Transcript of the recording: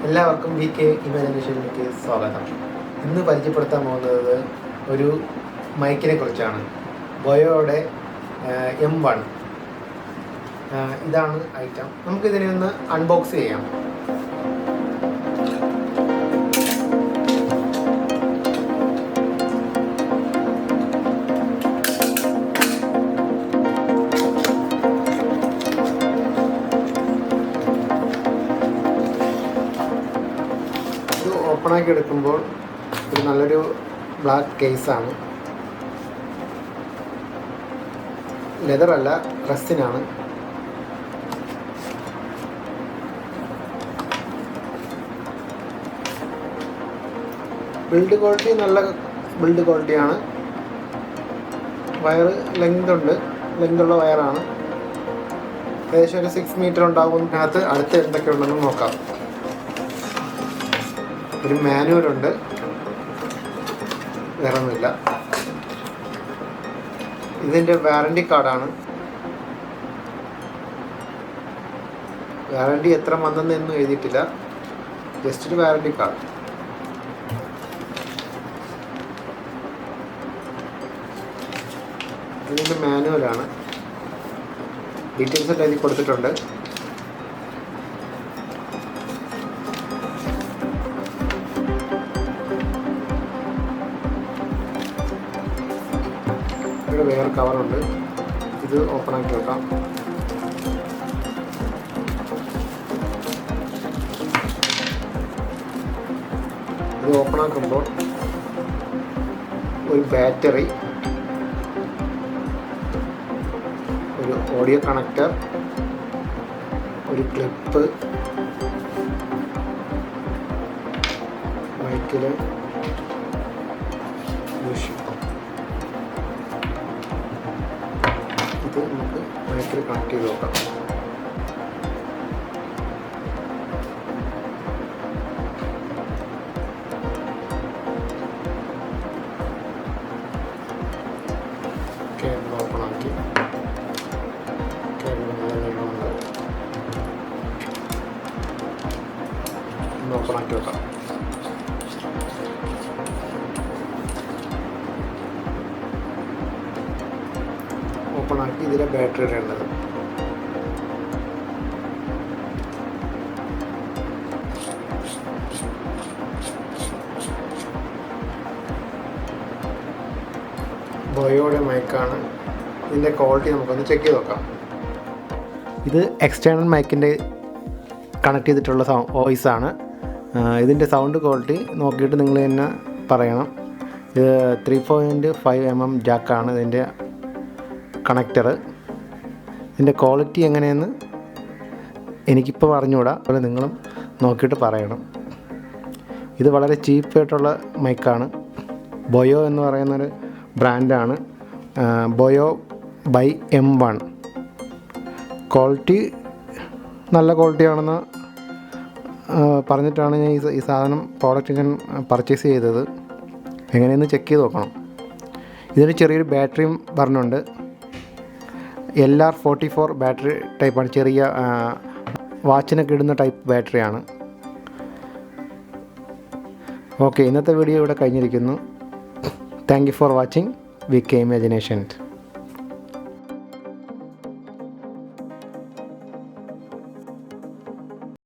എല്ലാവർക്കും VK ഇമാജിനേഷനിലേക്ക് സ്വാഗതം. ഇന്ന് പരിചയപ്പെടുത്താൻ പോകുന്നത് ഒരു മൈക്കിനെ കുറിച്ചാണ്. ബോയോയുടെ M1 ഇതാണ് ഐറ്റം. നമുക്കിതിനെ ഒന്ന് അൺബോക്സ് ചെയ്യാം. ഓപ്പണാക്കി എടുക്കുമ്പോൾ ഒരു നല്ലൊരു ബ്ലാക്ക് കേസാണ്. ലെതറല്ല, റെസിനാണ്. ബിൽഡ് ക്വാളിറ്റി നല്ല ബിൽഡ് ക്വാളിറ്റിയാണ്. വയർ ലെങ്തുള്ള വയറാണ്. ഏകദേശം ഒരു 6 മീറ്റർ ഉണ്ടാകും. അതിനകത്ത് അടുത്ത് എന്തൊക്കെ ഉണ്ടെന്ന് നോക്കാം. ഒരു മാനുവലുണ്ട്, വേറെ ഒന്നുമില്ല. ഇതിൻ്റെ വാറണ്ടി കാർഡാണ്. വാറണ്ടി എത്ര വന്നെന്നൊന്നും എഴുതിയിട്ടില്ല, ജസ്റ്റ് ഒരു വാറണ്ടി കാർഡ്. ഇതിൻ്റെ മാനുവലാണ്. ഡീറ്റെയിൽസ് ഒക്കെ എഴുതി കൊടുത്തിട്ടുണ്ട്. ഇവിടെ വേറെ കവറുണ്ട്. ഇത് ഓപ്പണാക്കി വെക്കാം. ഇത് ഓപ്പണാക്കുമ്പോൾ ഒരു ബാറ്ററി, ഒരു ഓഡിയോ കണക്ടർ, ഒരു ക്ലിപ്പ്, മൈക്കിൽ ഇത് നമുക്ക് മൈക്കിൽ കണക്ട് ചെയ്ത് നോക്കാം. കേബിൾ ഓപ്പണാക്കി, കേബിൾ നീളമുണ്ട്. ഒന്ന് ഓപ്പണാക്കി വെക്കാം. ഓപ്പണാക്കി ഇതിലെ ബാറ്ററി ഇടേണ്ടത്. ബോയോയുടെ മൈക്കാണ്. ഇതിൻ്റെ ക്വാളിറ്റി നമുക്കൊന്ന് ചെക്ക് ചെയ്ത് നോക്കാം. ഇത് എക്സ്റ്റേണൽ മൈക്കിൻ്റെ കണക്ട് ചെയ്തിട്ടുള്ള വോയിസ് ആണ്. ഇതിൻ്റെ സൗണ്ട് ക്വാളിറ്റി നോക്കിയിട്ട് നിങ്ങൾ തന്നെ പറയണം. ഇത് 3.5 mm ജാക്കാണ് ഇതിൻ്റെ കണക്ടർ. ഇതിൻ്റെ ക്വാളിറ്റി എങ്ങനെയെന്ന് എനിക്കിപ്പോൾ പറഞ്ഞുകൂടാ, അതുപോലെ നിങ്ങളും നോക്കിയിട്ട് പറയണം. ഇത് വളരെ ചീപ്പായിട്ടുള്ള മൈക്കാണ്. ബോയോ എന്ന് പറയുന്നൊരു ബ്രാൻഡാണ്. ബോയോ ബൈ M1. ക്വാളിറ്റി നല്ല ക്വാളിറ്റിയാണെന്ന് പറഞ്ഞിട്ടാണ് ഞാൻ ഈ സാധനം പ്രോഡക്റ്റ് ഞാൻ പർച്ചേസ് ചെയ്തത്. എങ്ങനെയെന്ന് ചെക്ക് ചെയ്ത് നോക്കണം. ഇതിന് ചെറിയൊരു ബാറ്ററിയും പറഞ്ഞുണ്ട്. LR44 ബാറ്ററി ടൈപ്പാണ്. ചെറിയ വാച്ചിനൊക്കെ ഇടുന്ന ടൈപ്പ് ബാറ്ററിയാണ്. ഓക്കെ, ഇന്നത്തെ വീഡിയോ ഇവിടെ കഴിഞ്ഞിരിക്കുന്നു. Thank you for watching VK imagination.